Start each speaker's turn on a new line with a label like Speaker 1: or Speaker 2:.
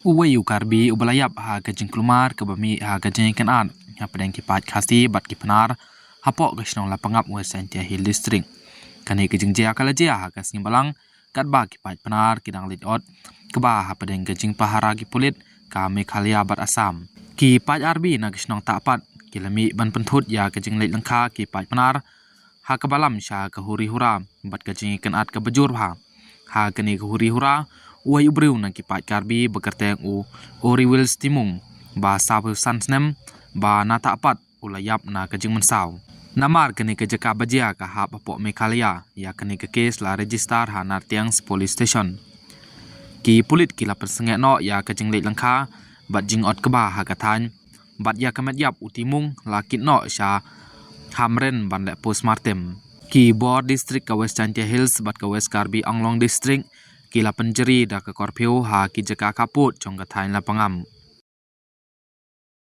Speaker 1: Uwayu karbi ubalayap ha gajing kelumar kebami ha gajing kenat ha pedang kipat khasi bat kipenar hapok gesnong lapangap West Santia Hill District kani gajing jia kala jia ha kasing balang kat ba kipat penar kidang lidot keba ha pedang gajing pahara gipulit ka Meghalaya bat Assam kipat arbi na gesnong tapat kilami ban penthut ya gajing lid langka kipat penar ha kebalam sha kahuri hura bat gajing kenat ke bejur ha kani kahuri hura Uai ubriu nang kipat karbi bekerteng ori wils timung ba sabu sansnem ba nata apat ulayap na kajing mensau namar kini kejeka bajia ka hap apok Meghalaya ya kini ke kes la register ha nartiang police station ki pulit kila persengek no ya kajing leit langka bat jing ot keba ha kathan bat ya kamet yap utimung lakit no sha hamren ban le postmortem ki board district ka West Santia Hills bat ka West Karbi Anglong district kila penjeri da ke korpio ha ki jeka kaput jong kathain lapangam